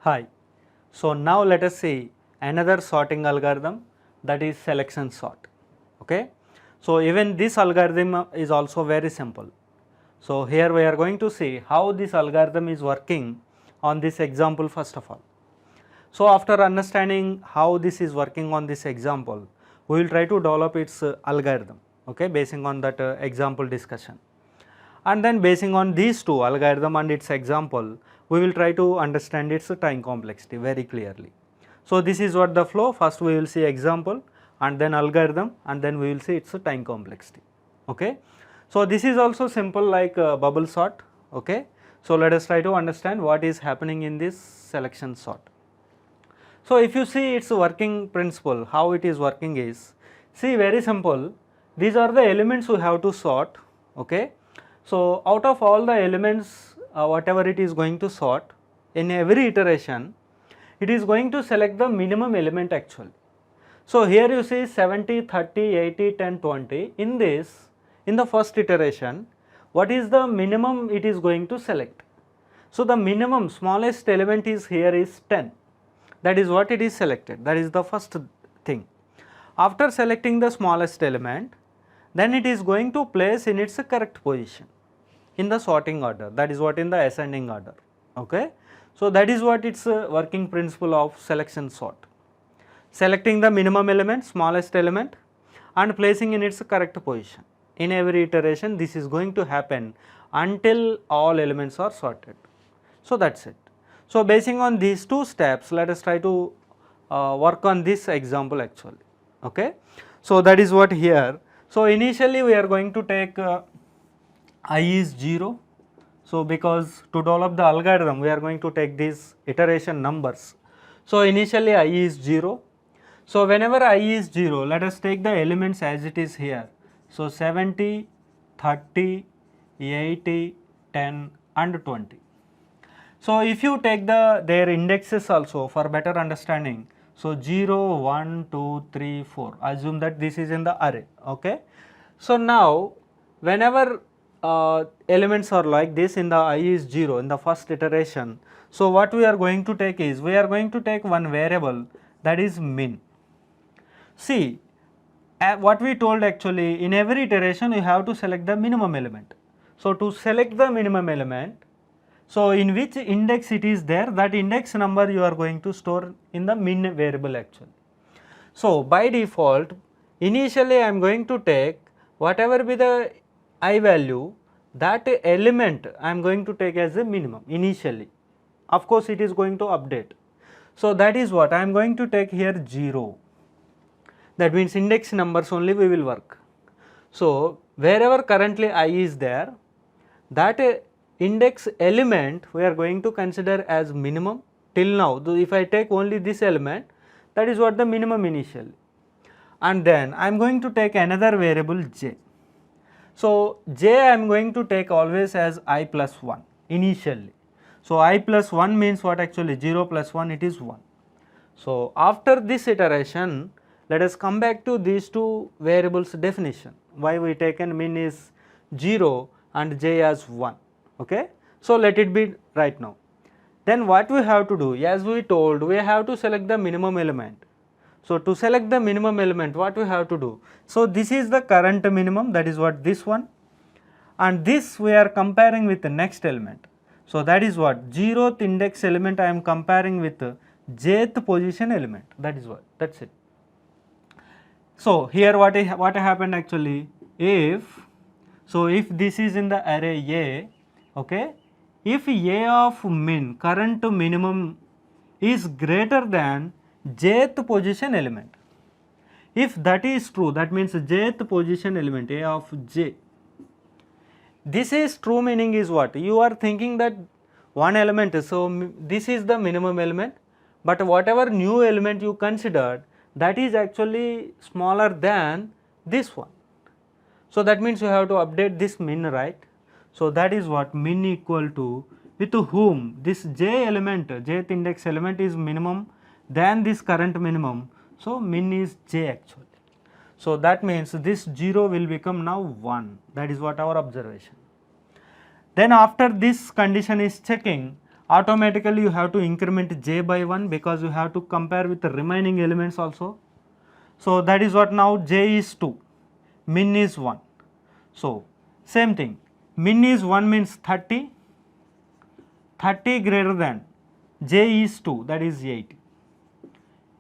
Hi. So now let us see another sorting algorithm, that is selection sort. Okay. So even this algorithm is also very simple. So here we are going to see how this algorithm is working on this example first of all. So after understanding how this is working on this example, we will try to develop its algorithm, okay, basing on that example discussion. And then basing on these two, algorithm and its example, we will try to understand its time complexity very clearly. So this is what the flow, first we will see example and then algorithm and then we will see its time complexity. Okay. So this is also simple like bubble sort. Okay. So let us try to understand what is happening in this selection sort. So if you see its working principle, how it is working is, see, very simple, these are the elements we have to sort. Okay. So out of all the elements, whatever it is going to sort, in every iteration it is going to select the minimum element actually. So here you see 70, 30, 80, 10, 20. In this, in the first iteration, what is the minimum it is going to select? So the minimum smallest element is here is 10. That is what it is selected. That is the first thing. After selecting the smallest element, then it is going to place in its correct position in the sorting order, that is what in the ascending order. Okay. So that is what its working principle of selection sort. Selecting the minimum element, smallest element and placing in its correct position. In every iteration this is going to happen until all elements are sorted. So that is it. So basing on these two steps, let us try to work on this example actually. Okay. So that is what here. So initially we are going to take I is 0. So because to develop the algorithm we are going to take these iteration numbers. So initially I is 0. So whenever I is 0, let us take the elements as it is here. So 70, 30, 80, 10 and 20. So if you take their indexes also for better understanding, so 0, 1, 2, 3, 4, assume that this is in the array. Okay. So now whenever elements are like this in the I is 0 in the first iteration, so what we are going to take is, we are going to take one variable, that is min. See, what we told actually, in every iteration you have to select the minimum element. So to select the minimum element, so in which index it is there, that index number you are going to store in the min variable actually. So by default, initially I am going to take whatever be the I value, that element I am going to take as a minimum initially. Of course it is going to update. So that is what I am going to take here 0. That means index numbers only we will work. So wherever currently I is there, that index element we are going to consider as minimum till now. If I take only this element, that is what the minimum initially, and then I am going to take another variable j. So j I am going to take always as I plus 1 initially. So I plus 1 means what actually, 0 plus 1, it is 1. So after this iteration, let us come back to these two variables definition. Why we taken min is 0 and j as 1. Okay. So let it be right now. Then what we have to do, as we told, we have to select the minimum element. So to select the minimum element, what we have to do? So this is the current minimum, that is what this one, and this we are comparing with the next element. So that is what 0th index element I am comparing with jth position element, that is what, that is it. So here what happened actually, if, so if this is in the array A, okay, if A of min, current minimum, is greater than jth position element, if that is true, that means jth position element A of j, this is true, meaning is what, you are thinking that one element, so this is the minimum element, but whatever new element you considered, that is actually smaller than this one. So that means you have to update this min, right? So that is what min equal to, with whom this j element, jth index element is minimum than this current minimum. So min is j actually. So that means this 0 will become now 1, that is what our observation. Then after this condition is checking, automatically you have to increment j by 1 because you have to compare with the remaining elements also. So that is what now j is 2, min is 1. So same thing, min is 1 means 30, 30 greater than j is 2, that is 80.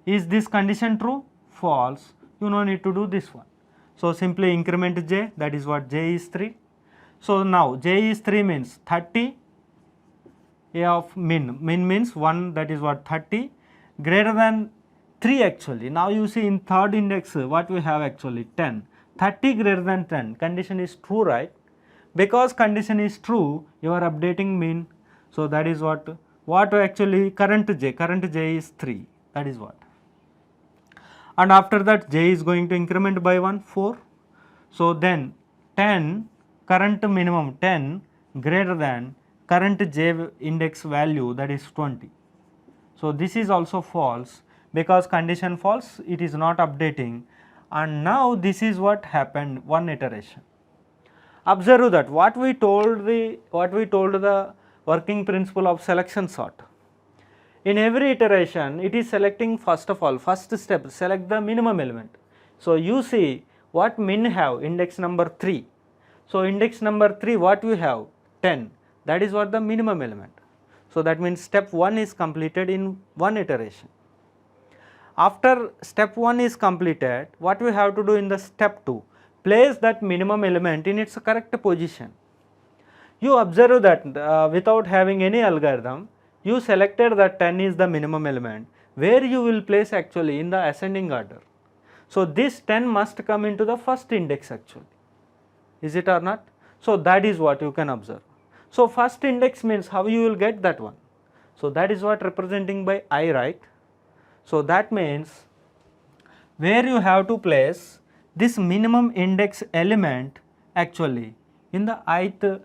Is this condition true? False. You no need to do this one. So simply increment j, that is what j is 3. So now j is 3 means 30, a of min, min means 1, that is what 30 greater than 3 actually. Now you see in third index what we have actually 10, 30 greater than 10, condition is true, right? Because condition is true, you are updating min. So that is what actually current j is 3, that is what. And after that j is going to increment by 1, 4. So then 10 current minimum 10 greater than current j index value, that is 20. So this is also false because condition false, it is not updating. And now this is what happened, one iteration. Observe that what we told the working principle of selection sort. In every iteration it is selecting first of all, first step select the minimum element. So you see what min have, index number 3. So index number 3 what we have, 10, that is what the minimum element. So that means step 1 is completed in one iteration. After step 1 is completed, what we have to do in the step 2, place that minimum element in its correct position. You observe that without having any algorithm, you selected that 10 is the minimum element, where you will place actually in the ascending order. So this 10 must come into the first index actually, is it or not? So that is what you can observe. So first index means how you will get that one. So that is what representing by I, right? So that means where you have to place this minimum index element actually in the ith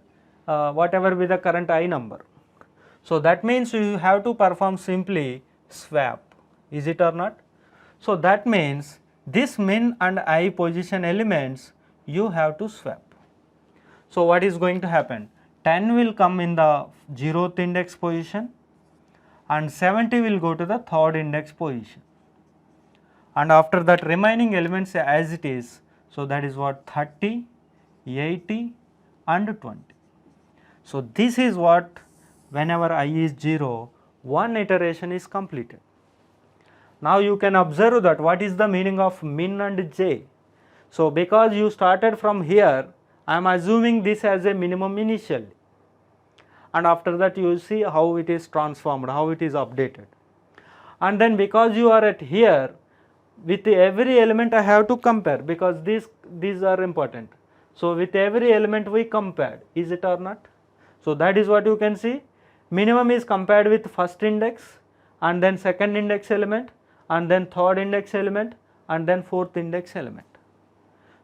whatever be the current I number. So that means you have to perform simply swap, is it or not? So that means this min and I position elements you have to swap. So what is going to happen? 10 will come in the 0th index position and 70 will go to the 3rd index position. And after that remaining elements as it is, so that is what 30, 80 and 20. So this is what whenever I is 0, one iteration is completed. Now you can observe that what is the meaning of min and j. So because you started from here, I am assuming this as a minimum initially, and after that you will see how it is transformed, how it is updated. And then because you are at here, with every element I have to compare because these are important. So with every element we compared, is it or not? So that is what you can see. Minimum is compared with first index and then second index element and then third index element and then fourth index element.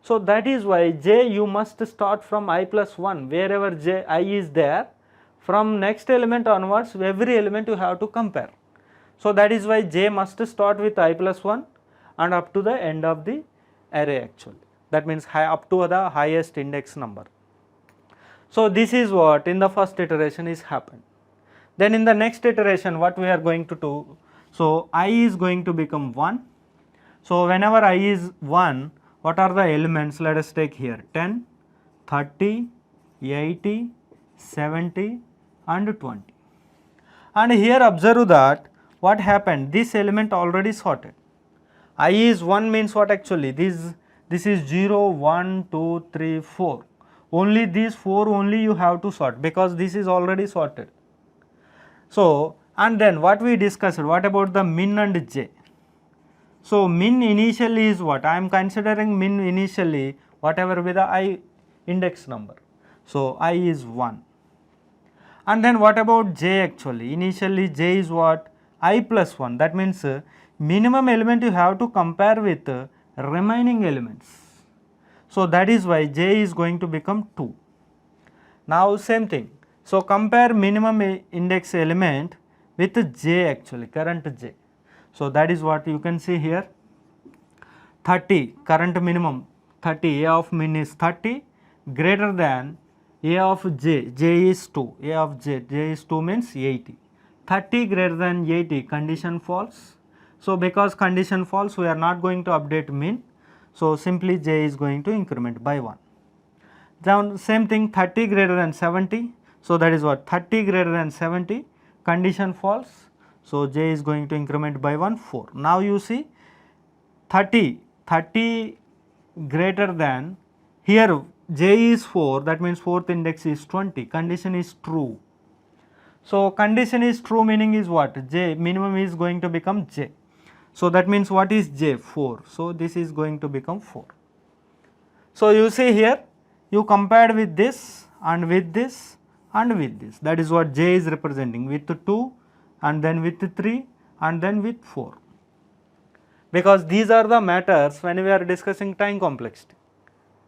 So that is why j you must start from I plus 1, wherever j I is there, from next element onwards every element you have to compare. So that is why j must start with I plus 1 and up to the end of the array actually, that means up to the highest index number. So this is what in the first iteration is happened. Then in the next iteration what we are going to do, so I is going to become 1. So whenever I is 1, what are the elements? Let us take here 10, 30, 80, 70 and 20. And here observe that what happened, this element already sorted. I is 1 means what actually, this is 0, 1, 2, 3, 4. Only these 4 only you have to sort because this is already sorted. So and then what we discussed, what about the min and j? So min initially is what? I am considering min initially whatever be the I index number. So I is 1. And then what about j actually? Initially j is what? I plus 1. That means minimum element you have to compare with remaining elements. So that is why j is going to become 2. Now same thing. So compare minimum index element with j actually, current j. So that is what you can see here. 30 current minimum 30, a of min is 30 greater than a of j, j is 2, a of j is 2 means 80. 30 greater than 80, condition false. So because condition false, we are not going to update min. So simply j is going to increment by 1. Then same thing, 30 greater than 70. So that is what, 30 greater than 70, condition false. So j is going to increment by 1, 4. Now you see 30 greater than, here j is 4, that means fourth index is 20, condition is true. So condition is true meaning is what, j minimum is going to become j. So that means what is j, 4. So this is going to become 4. So you see here, you compared with this and with this and with this, that is what j is representing, with 2 and then with 3 and then with 4, because these are the matters when we are discussing time complexity.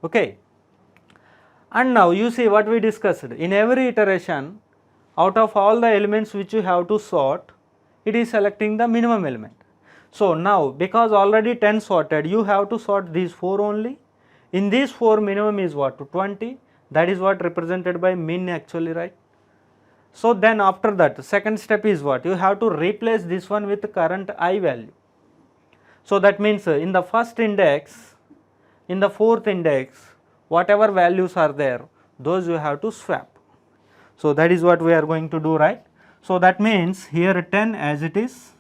Okay. And now you see what we discussed, in every iteration, out of all the elements which you have to sort, it is selecting the minimum element. So now because already 10 sorted, you have to sort these 4 only. In these 4, minimum is what, 20, that is what represented by min actually, right. So then after that, second step is what, you have to replace this one with current I value. So that means in the first index, in the fourth index, whatever values are there, those you have to swap. So that is what we are going to do, right. So that means here 10 as it is.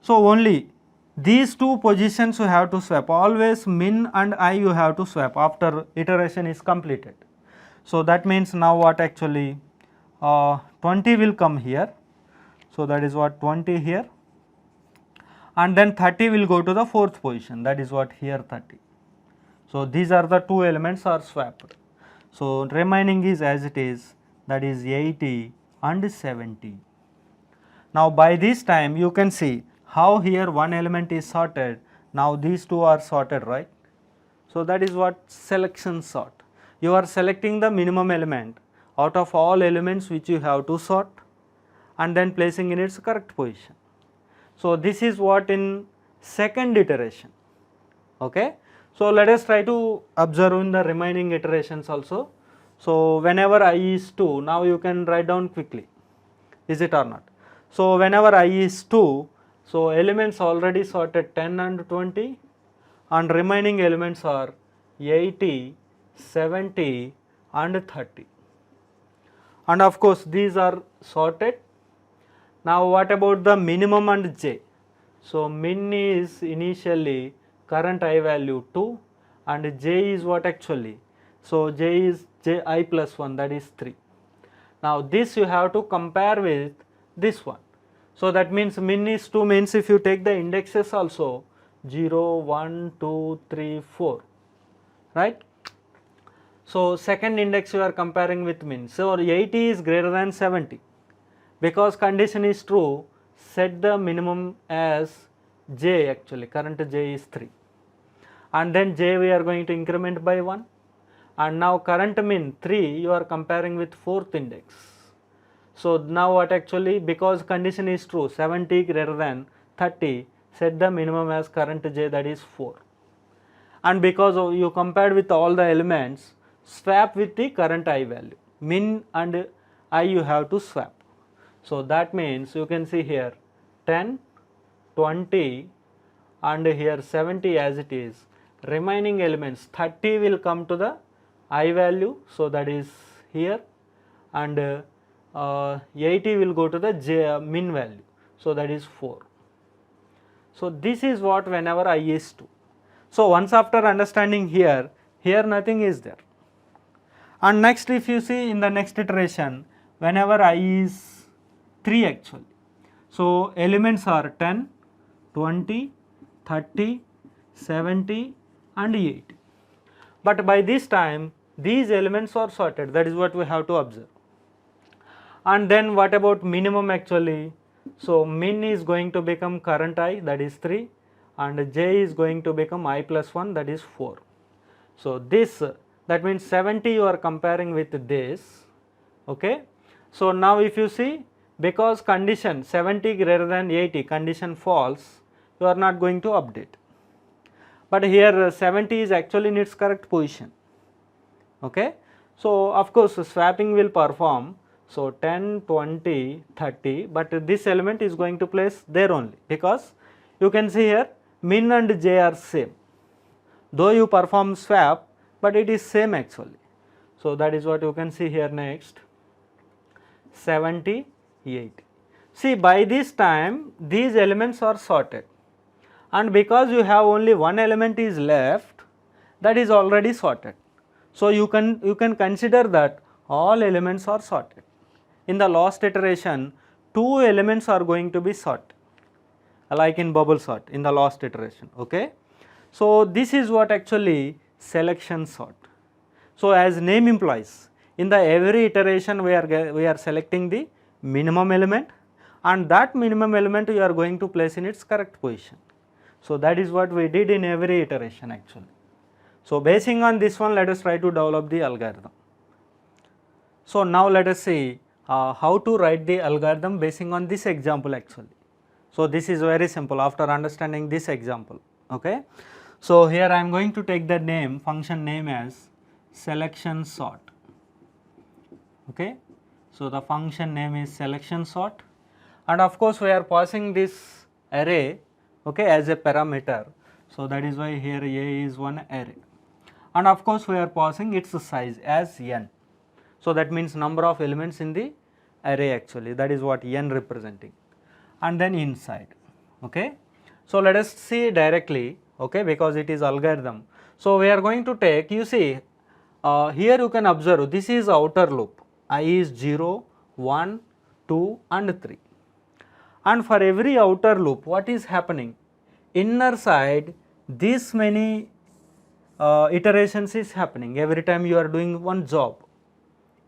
So only these two positions you have to swap, always min and I you have to swap after iteration is completed. So that means now what actually, 20 will come here. So that is what, 20 here, and then 30 will go to the fourth position, that is what, here 30. So these are the two elements are swapped. So remaining is as it is, that is 80 and 70. Now by this time you can see how here one element is sorted, now these two are sorted, right. So that is what selection sort. You are selecting the minimum element out of all elements which you have to sort and then placing in its correct position. So this is what in second iteration. Okay. So let us try to observe in the remaining iterations also. So whenever I is 2, now you can write down quickly, is it or not. So whenever I is 2, so elements already sorted 10 and 20 and remaining elements are 80, 70 and 30. And of course these are sorted. Now what about the minimum and j? So min is initially current I value 2 and j is what actually? So j is j I plus 1, that is 3. Now this you have to compare with this one. So that means min is 2 means if you take the indexes also 0, 1, 2, 3, 4, right. So second index you are comparing with min. So 80 is greater than 70. Because condition is true, set the minimum as j actually, current j is 3. And then j we are going to increment by 1. And now current min 3 you are comparing with fourth index. So now what actually, because condition is true, 70 greater than 30, set the minimum as current j, that is 4. And because you compared with all the elements, swap with the current I value, min and I you have to swap. So that means you can see here 10, 20 and here 70 as it is. Remaining elements 30 will come to the I value, so that is here, and 80 will go to the j min value, so that is 4. So this is what whenever I is 2. So once after understanding here nothing is there. And next if you see in the next iteration, whenever I is 3 actually. So elements are 10, 20, 30, 70 and 80. But by this time these elements are sorted, that is what we have to observe. And then what about minimum actually? So min is going to become current I, that is 3, and j is going to become I plus 1, that is 4. So this, that means 70 you are comparing with this. Okay. So now if you see, because condition 70 greater than 80, condition false, you are not going to update. But here 70 is actually in its correct position. Okay. So of course swapping will perform. So 10, 20, 30, but this element is going to place there only, because you can see here min and j are same. Though you perform swap, but it is same actually. So that is what you can see here next. 78. See, by this time these elements are sorted, and because you have only one element is left, that is already sorted. So you can consider that all elements are sorted. In the last iteration, 2 elements are going to be sorted, like in bubble sort in the last iteration. Okay. So this is what actually selection sort. So as name implies, in the every iteration we are selecting the minimum element, and that minimum element we are going to place in its correct position. So that is what we did in every iteration actually. So basing on this one, let us try to develop the algorithm. So now let us see how to write the algorithm basing on this example actually. So this is very simple after understanding this example. Okay. So here I am going to take the name, function name as selection sort. Okay. So the function name is selection sort, and of course we are passing this array, okay, as a parameter. So that is why here A is one array, and of course we are passing its size as n. So that means number of elements in the array actually, that is what n representing, and then inside. Okay. So let us see directly, okay, because it is algorithm. So we are going to take, you see here you can observe this is outer loop, I is 0, 1, 2 and 3, and for every outer loop what is happening, inner side this many iterations is happening every time you are doing one job.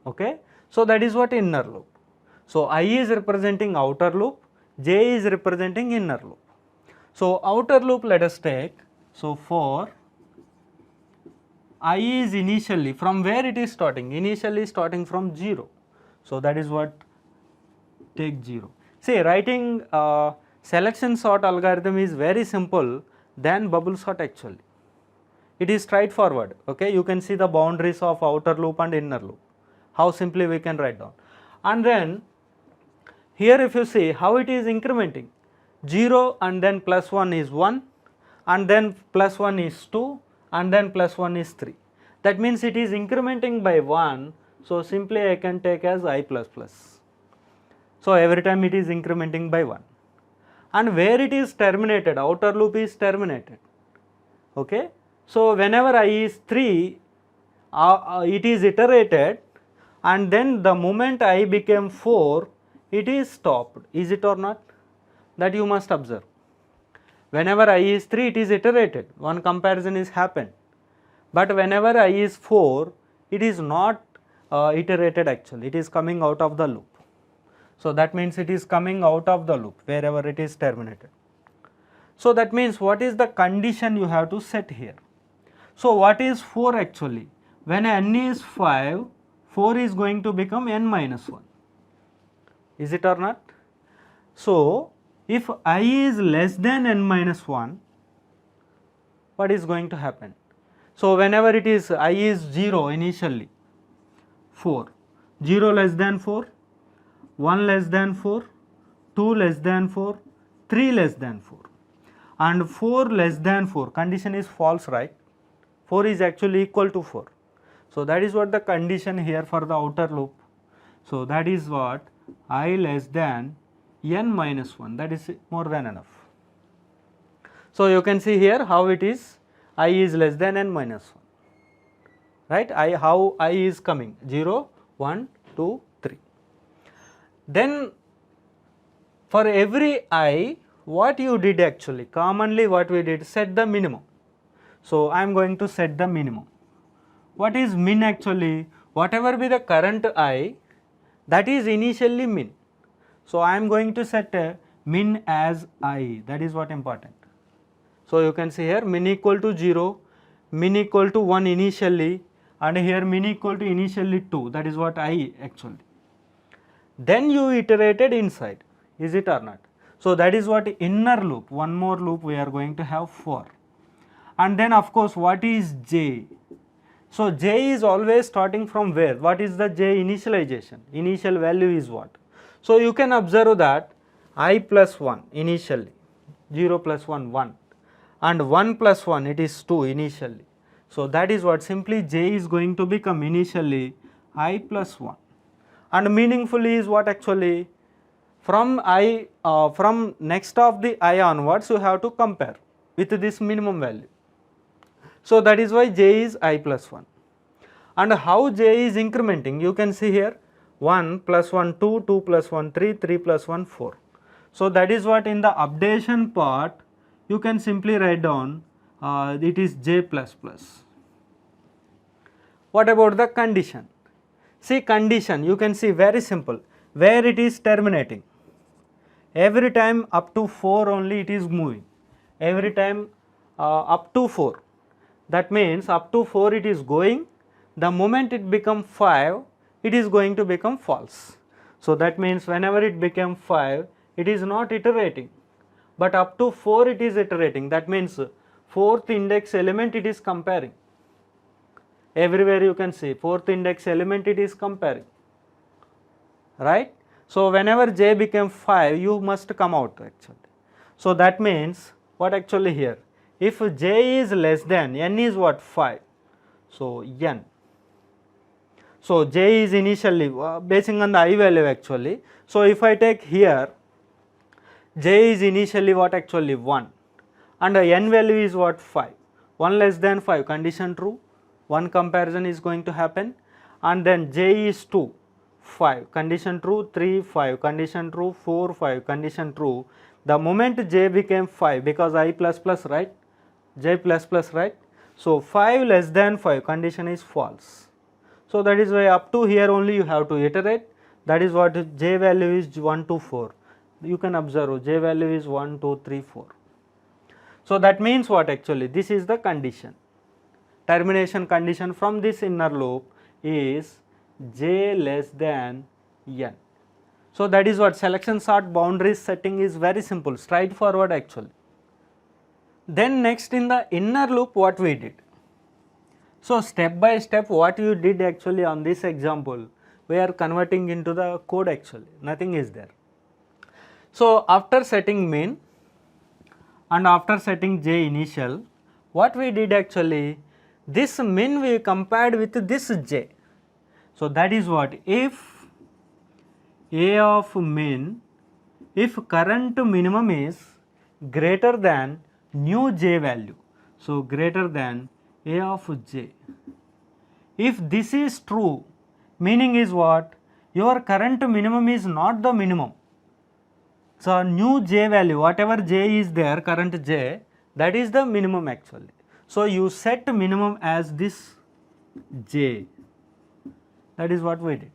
Okay. So that is what inner loop. So I is representing outer loop, j is representing inner loop. So outer loop let us take, so for I is initially, from where it is starting, initially starting from 0. So that is what, take 0. See, writing selection sort algorithm is very simple than bubble sort actually. It is straightforward. Okay. You can see the boundaries of outer loop and inner loop, how simply we can write down. And then here if you see how it is incrementing, 0 and then plus 1 is 1, and then plus 1 is 2, and then plus 1 is 3. That means it is incrementing by 1. So simply I can take as I plus plus. So every time it is incrementing by 1, and where it is terminated, outer loop is terminated. Okay. So whenever I is 3, it is iterated, and then the moment I became 4, it is stopped. Is it or not? That you must observe. Whenever I is 3, it is iterated, one comparison is happened, but whenever I is 4, it is not iterated actually, it is coming out of the loop. So that means it is coming out of the loop wherever it is terminated. So that means what is the condition you have to set here? So what is 4 actually? When n is 5, 4 is going to become n minus 1. Is it or not? So if I is less than n minus 1, what is going to happen? So whenever it is I is 0 initially, 4, 0 less than 4, 1 less than 4, 2 less than 4, 3 less than 4, and 4 less than 4, condition is false, right? 4 is actually equal to 4. So that is what the condition here for the outer loop. So that is what I less than n minus 1, that is more than enough. So you can see here how it is, I is less than n minus 1, right? How I is coming, 0, 1, 2, 3. Then for every I, what you did actually, commonly what we did, set the minimum. So I am going to set the minimum. What is min actually? Whatever be the current I, that is initially min. So I am going to set a min as I, that is what important. So you can see here min equal to 0, min equal to 1 initially, and here min equal to initially 2, that is what I actually. Then you iterated inside, is it or not? So that is what inner loop, one more loop we are going to have for. And then of course what is j? So j is always starting from where? What is the j initialization? Initial value is what? So you can observe that I plus 1 initially, 0 plus 1 1, and 1 plus 1 it is 2 initially. So that is what simply j is going to become initially I plus 1, and meaningfully is what actually from from next of the I onwards you have to compare with this minimum value. So that is why j is I plus 1. And how j is incrementing, you can see here 1 plus 1 2, 2 plus 1 3, 3 plus 1 4. So that is what in the updation part you can simply write down it is j plus plus. What about the condition? See, condition you can see very simple, where it is terminating. Every time up to 4 only it is moving, every time up to 4. That means up to 4 it is going, the moment it become 5 it is going to become false. So that means whenever it became 5 it is not iterating, but up to 4 it is iterating. That means 4th index element it is comparing. Everywhere you can see 4th index element it is comparing, right? So whenever j became 5 you must come out actually. So that means what actually here, if j is less than, n is what, 5, so n. So j is initially basing on the I value actually. So if I take here j is initially what actually 1, and n value is what, 5, 1 less than 5 condition true, 1 comparison is going to happen, and then j is 2, 5 condition true, 3 5 condition true, 4 5 condition true. The moment j became 5, because I plus plus, right, j plus plus, right, so 5 less than 5 condition is false. So that is why up to here only you have to iterate. That is what j value is 1 to 4. You can observe j value is 1 2 3 4. So that means what actually, this is the condition. Termination condition from this inner loop is j less than n. So that is what selection sort boundaries setting is very simple, straightforward actually. Then next in the inner loop what we did. So step by step what you did actually on this example, we are converting into the code actually, nothing is there. So after setting min and after setting j initial, what we did actually, this min we compared with this j. So that is what, if a of min, if current minimum is greater than new j value, so greater than a of j. If this is true, meaning is what, your current minimum is not the minimum. So new j value, whatever j is there, current j, that is the minimum actually. So you set minimum as this j, that is what we did.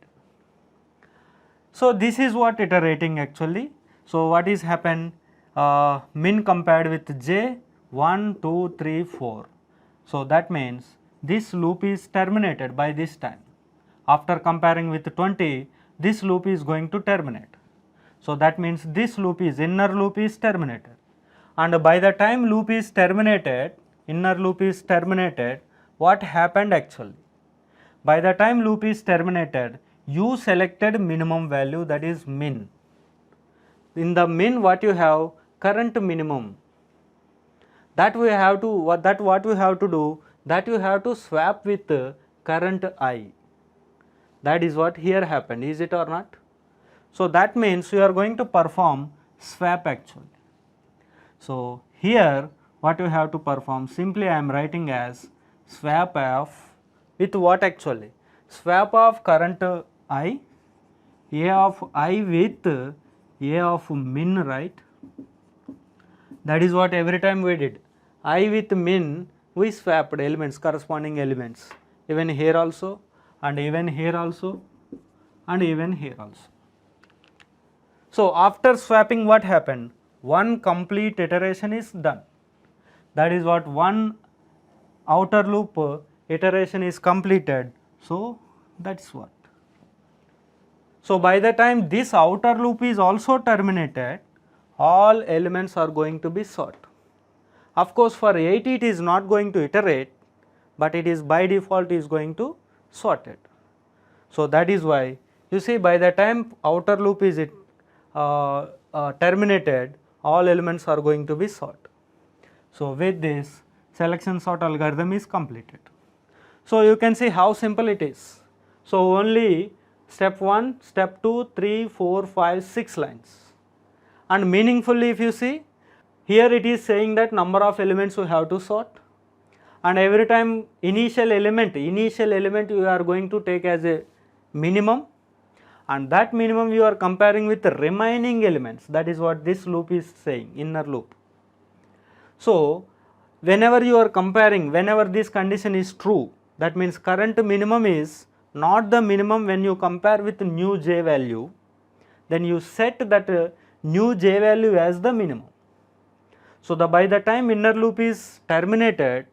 So this is what iterating actually. So what is happened, min compared with j, 1 2 3 4. So that means this loop is terminated by this time. After comparing with 20, this loop is going to terminate. So that means this loop is, inner loop is terminated, and by the time loop is terminated, inner loop is terminated, what happened actually? By the time loop is terminated, you selected minimum value, that is min. In the min what you have, current minimum, that we have to, what we have to do, that you have to swap with current I. That is what here happened, is it or not? So that means you are going to perform swap actually. So here what you have to perform, simply I am writing as swap of, with what actually? Swap of current I, a of I with a of min, right? That is what every time we did. I with min, we swapped elements, corresponding elements, even here also, and even here also, and even here also. So after swapping what happened? One complete iteration is done. That is what, one outer loop iteration is completed. So that's what. So by the time this outer loop is also terminated, all elements are going to be sought. Of course for 8 it is not going to iterate, but it is by default is going to sorted. So that is why you see by the time outer loop is terminated, all elements are going to be sort. So with this, selection sort algorithm is completed. So you can see how simple it is. So only step 1, step 2, 3, 4, 5, 6 lines. And meaningfully if you see, here it is saying that number of elements you have to sort, and every time initial element you are going to take as a minimum, and that minimum you are comparing with the remaining elements. That is what this loop is saying, inner loop. So whenever you are comparing, whenever this condition is true, that means current minimum is not the minimum when you compare with new j value, then you set that new j value as the minimum. So by the time inner loop is terminated,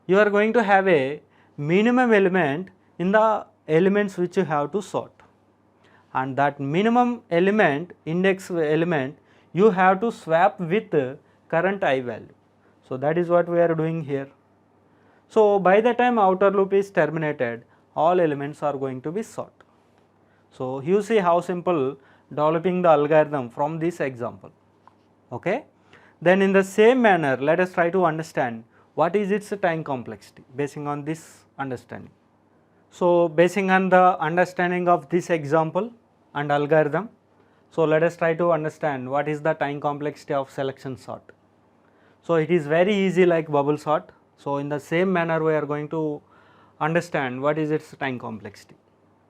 you are going to have a minimum element in the elements which you have to sort, and that minimum element, index element, you have to swap with current I value. So that is what we are doing here. So by the time outer loop is terminated, all elements are going to be sort. So you see how simple developing the algorithm from this example. Okay. Then in the same manner, let us try to understand what is its time complexity basing on this understanding. So basing on the understanding of this example and algorithm, so let us try to understand what is the time complexity of selection sort. So it is very easy like bubble sort. So in the same manner we are going to understand what is its time complexity.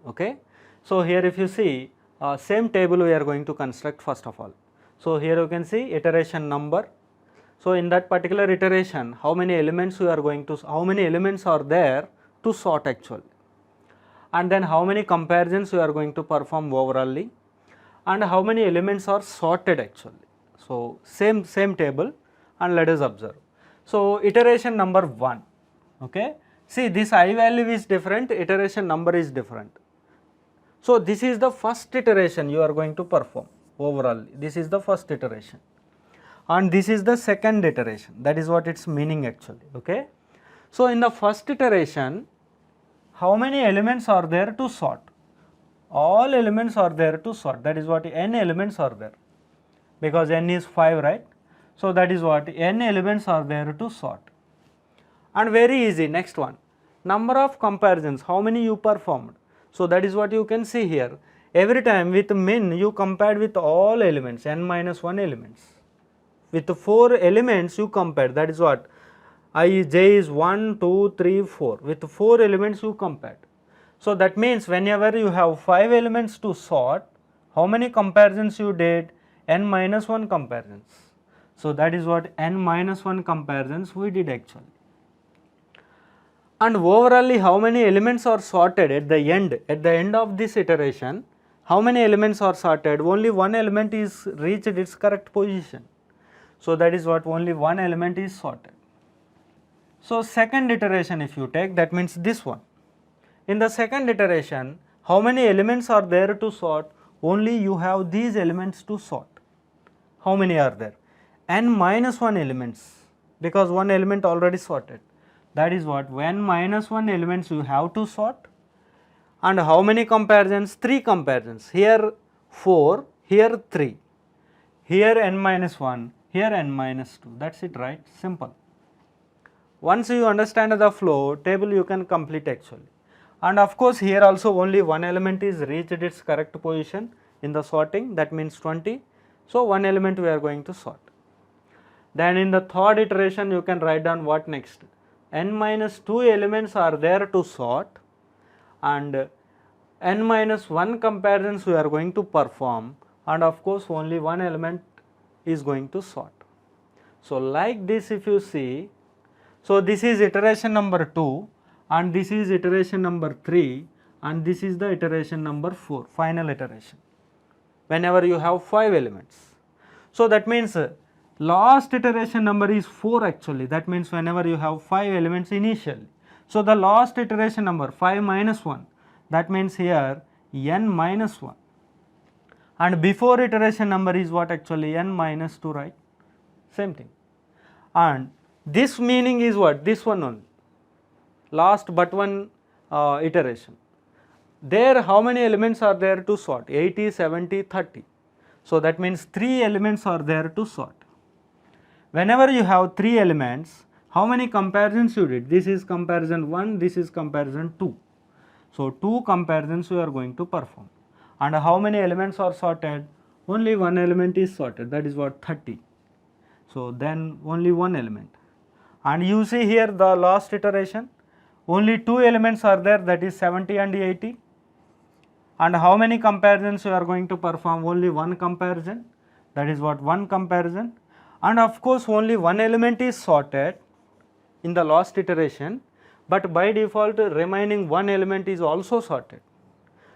Okay. So here if you see, same table we are going to construct first of all. So here you can see iteration number. So in that particular iteration, how many elements we are going to, how many elements are there to sort actually, and then how many comparisons we are going to perform overally, and how many elements are sorted actually. So same table, and let us observe. So iteration number 1, okay. See, this I value is different, iteration number is different. So this is the first iteration you are going to perform overall. This is the first iteration, and this is the second iteration. That is what its meaning actually. Okay. So in the first iteration, how many elements are there to sort? All elements are there to sort. That is what n elements are there, because n is 5, right? So that is what n elements are there to sort. And very easy, next one, number of comparisons, how many you performed. So that is what you can see here. Every time with min you compared with all elements, n minus 1 elements. With 4 elements you compare, that is what j is 1, 2, 3, 4. With 4 elements you compared. So that means whenever you have 5 elements to sort, how many comparisons you did? N minus 1 comparisons. So that is what n minus 1 comparisons we did actually. And overall how many elements are sorted at the end of this iteration? How many elements are sorted? Only one element is reached its correct position. So that is what only one element is sorted. So second iteration if you take, that means this one. In the second iteration, how many elements are there to sort? Only you have these elements to sort. How many are there? N minus 1 elements, because one element already sorted. That is what n minus 1 elements you have to sort. And how many comparisons? 3 comparisons. Here 4, here 3. Here n minus 1, here n minus 2. That's it, right? Simple. Once you understand the flow table, you can complete actually. And of course here also only one element is reached its correct position in the sorting, that means 20. So one element we are going to sort. Then in the third iteration you can write down what next? N minus 2 elements are there to sort, and n minus 1 comparisons we are going to perform, and of course only one element is going to sort. So like this if you see, so this is iteration number 2, and this is iteration number 3, and this is the iteration number 4, final iteration, whenever you have 5 elements. So that means last iteration number is 4 actually, that means whenever you have 5 elements initially. So the last iteration number 5 minus 1, that means here n minus 1, and before iteration number is what actually? N minus 2, right? Same thing. And this meaning is what? This one only. last but one iteration. There how many elements are there to sort? 80, 70, 30. So that means 3 elements are there to sort. Whenever you have 3 elements, how many comparisons you did? This is comparison 1, this is comparison 2. So 2 comparisons we are going to perform. And how many elements are sorted? Only one element is sorted, that is what, 30. So then only one element. And you see here the last iteration, only 2 elements are there, that is 70 and 80. And how many comparisons you are going to perform? Only one comparison, that is what, one comparison. And of course only one element is sorted in the last iteration, but by default remaining one element is also sorted.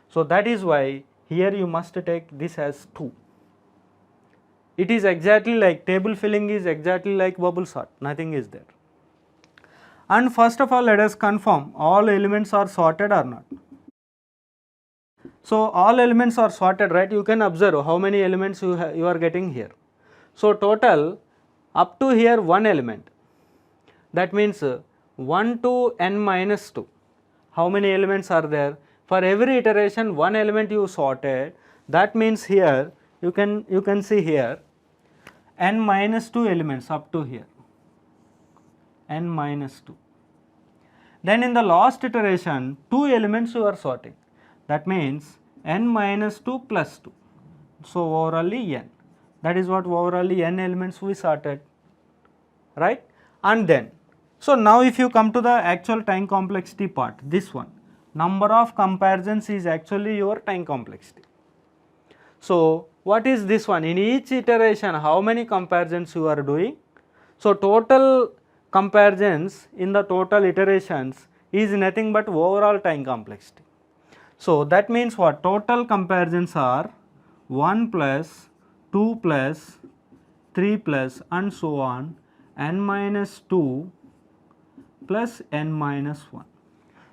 So that is why here you must take this as 2. It is exactly like table filling is exactly like bubble sort, nothing is there. And first of all let us confirm all elements are sorted or not. So all elements are sorted, right? You can observe how many elements you are getting here. So total up to here one element, that means 1 to n minus 2. How many elements are there? For every iteration one element you sorted, that means here you can see here n minus 2 elements up to here, n minus 2. Then in the last iteration 2 elements you are sorting, that means n minus 2 plus 2. So overally n, that is what overally n elements we sorted, right? And then, so now if you come to the actual time complexity part, this one, number of comparisons is actually your time complexity. So what is this one? In each iteration how many comparisons you are doing? So total comparisons in the total iterations is nothing but overall time complexity. So that means what? Total comparisons are 1 plus 2 plus 3 plus and so on, n minus 2 plus n minus 1.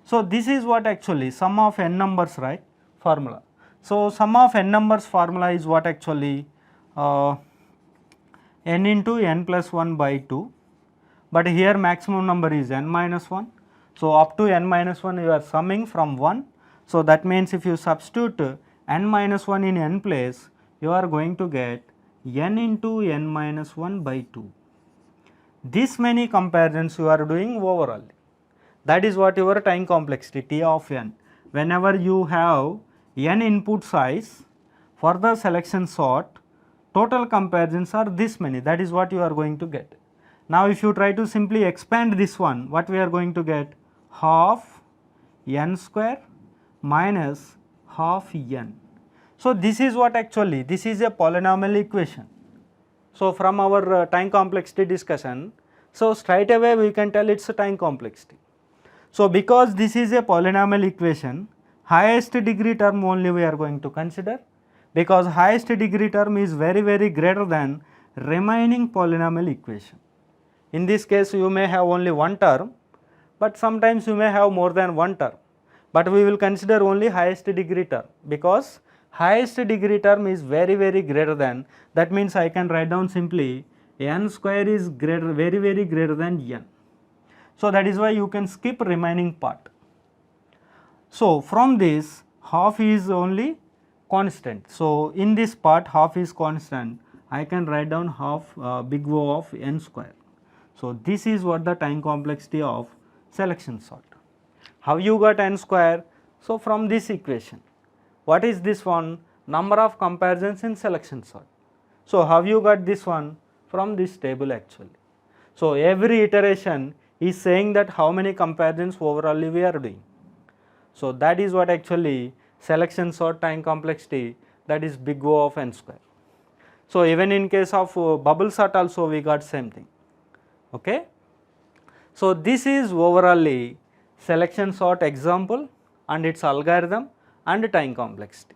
So this is what actually sum of n numbers, right, formula. So sum of n numbers formula is what actually n into n plus 1 by 2, but here maximum number is n minus 1. So up to n minus 1 you are summing from 1. So that means if you substitute n minus 1 in n place, you are going to get n into n minus 1 by 2. This many comparisons you are doing overall. That is what your time complexity T of n. Whenever you have n input size for the selection sort, total comparisons are this many, that is what you are going to get. Now if you try to simply expand this one, what we are going to get? Half n square minus half n. So this is what actually, this is a polynomial equation. So from our time complexity discussion, so straight away we can tell it's a time complexity. So because this is a polynomial equation, highest degree term only we are going to consider, because highest degree term is very greater than remaining polynomial equation. In this case you may have only one term, but sometimes you may have more than one term, but we will consider only highest degree term, because highest degree term is very greater than, that means I can write down simply n square is greater, very greater than n. So that is why you can skip remaining part. So from this half is only constant. So in this part half is constant, I can write down half big O of n square. So this is what the time complexity of selection sort. How you got n square? So from this equation. What is this one? Number of comparisons in selection sort. So how you got this one? From this table actually. So every iteration is saying that how many comparisons overall we are doing. So that is what actually selection sort time complexity, that is big O of n square. So even in case of bubble sort also we got same thing. Okay. So this is overall selection sort example and its algorithm and time complexity.